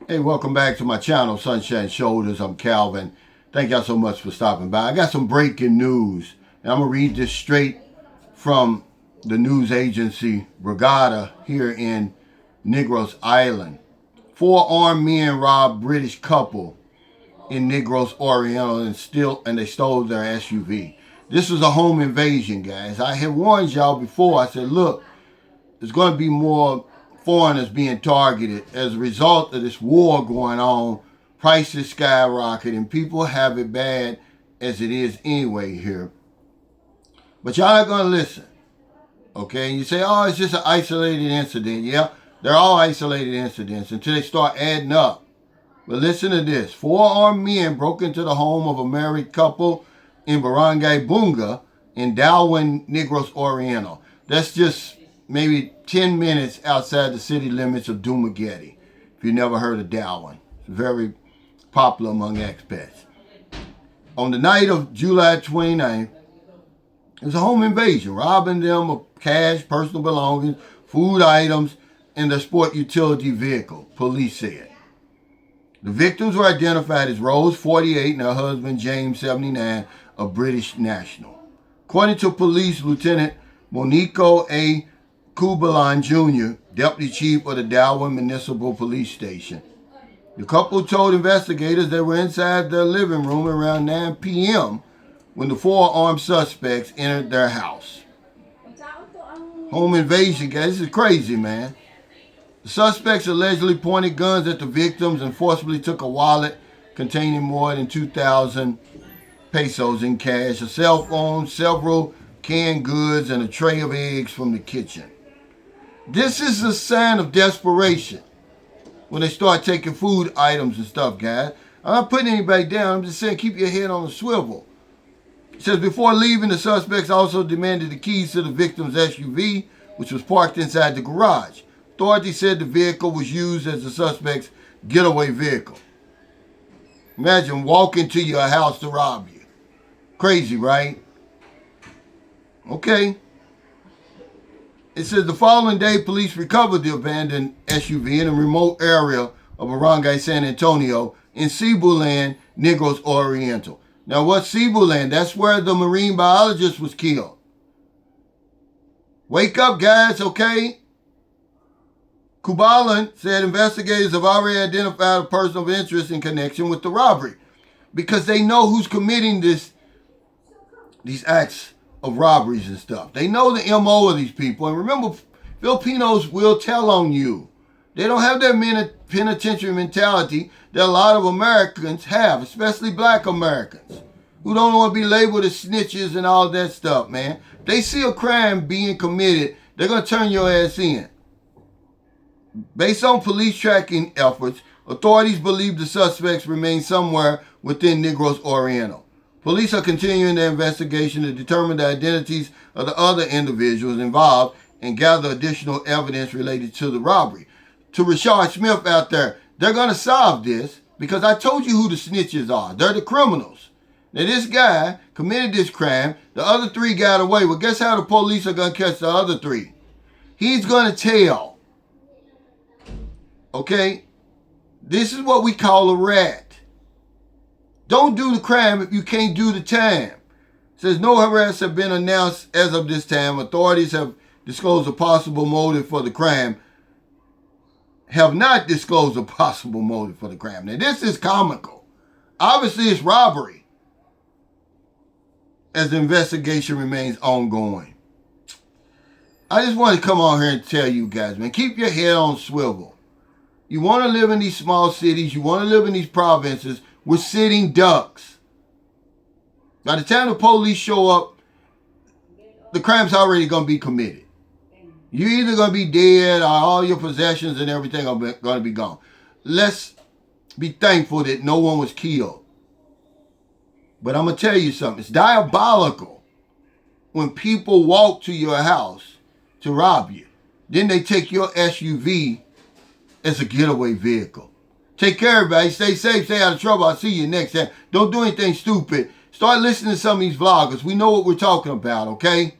Hey, welcome back to my channel, Sunshine Shoulders. I'm Calvin. Thank y'all so much for stopping by. I got some breaking news, and I'm going to read this straight from the news agency Regatta here in Negros Island. 4 armed men robbed British couple in Negros Oriental and they stole their SUV. This was a home invasion, guys. I had warned y'all before. I said, look, there's going to be more foreigners being targeted as a result of this war going on. Prices skyrocket and people have it bad as it is anyway here. But y'all not going to listen. Okay? And you say, oh, it's just an isolated incident. Yeah, they're all isolated incidents until they start adding up. But listen to this. 4 armed men broke into the home of a married couple in Barangay Bunga in Darwin, Negros Oriental. That's just maybe 10 minutes outside the city limits of Dumaguete. If you never heard of Darwin, it's very popular among expats. On the night of July 29th, it was a home invasion, robbing them of cash, personal belongings, food items, and their sport utility vehicle, police said. The victims were identified as Rose, 48, and her husband, James, 79, a British national. According to Police Lieutenant Monico A. Kubalan Jr., Deputy Chief of the Darwin Municipal Police Station. The couple told investigators they were inside their living room around 9 p.m. when the 4 armed suspects entered their house. Home invasion, guys. This is crazy, man. The suspects allegedly pointed guns at the victims and forcibly took a wallet containing more than 2,000 pesos in cash, a cell phone, several canned goods, and a tray of eggs from the kitchen. This is a sign of desperation when they start taking food items and stuff, guys. I'm not putting anybody down. I'm just saying keep your head on a swivel. It says before leaving, the suspects also demanded the keys to the victim's SUV, which was parked inside the garage. Authorities said the vehicle was used as the suspect's getaway vehicle. Imagine walking to your house to rob you. Crazy, right? Okay. It says the following day, police recovered the abandoned SUV in a remote area of Barangay San Antonio in Cebuland, Negros Oriental. Now, what's Cebuland? That's where the marine biologist was killed. Wake up, guys, okay? Kubalan said investigators have already identified a person of interest in connection with the robbery because they know who's committing these acts of robberies and stuff. They know the MO of these people. And remember, Filipinos will tell on you. They don't have that penitentiary mentality that a lot of Americans have, especially black Americans, who don't want to be labeled as snitches and all that stuff, man. If they see a crime being committed, they're going to turn your ass in. Based on police tracking efforts, authorities believe the suspects remain somewhere within Negros Oriental. Police are continuing their investigation to determine the identities of the other individuals involved and gather additional evidence related to the robbery. To Rashard Smith out there, they're going to solve this because I told you who the snitches are. They're the criminals. Now, this guy committed this crime. The other 3 got away. Well, guess how the police are going to catch the other 3? He's going to tell. Okay? This is what we call a rat. Don't do the crime if you can't do the time. It says no arrests have been announced as of this time. Authorities have disclosed a possible motive for the crime. Have not disclosed a possible motive for the crime. Now, this is comical. Obviously, it's robbery as the investigation remains ongoing. I just want to come on here and tell you guys, man, keep your head on swivel. You want to live in these small cities. You want to live in these provinces. We're sitting ducks. By the time the police show up, the crime's already going to be committed. You're either going to be dead or all your possessions and everything are going to be gone. Let's be thankful that no one was killed. But I'm going to tell you something. It's diabolical when people walk to your house to rob you. Then they take your SUV as a getaway vehicle. Take care, everybody. Stay safe. Stay out of trouble. I'll see you next time. Don't do anything stupid. Start listening to some of these vloggers. We know what we're talking about, okay?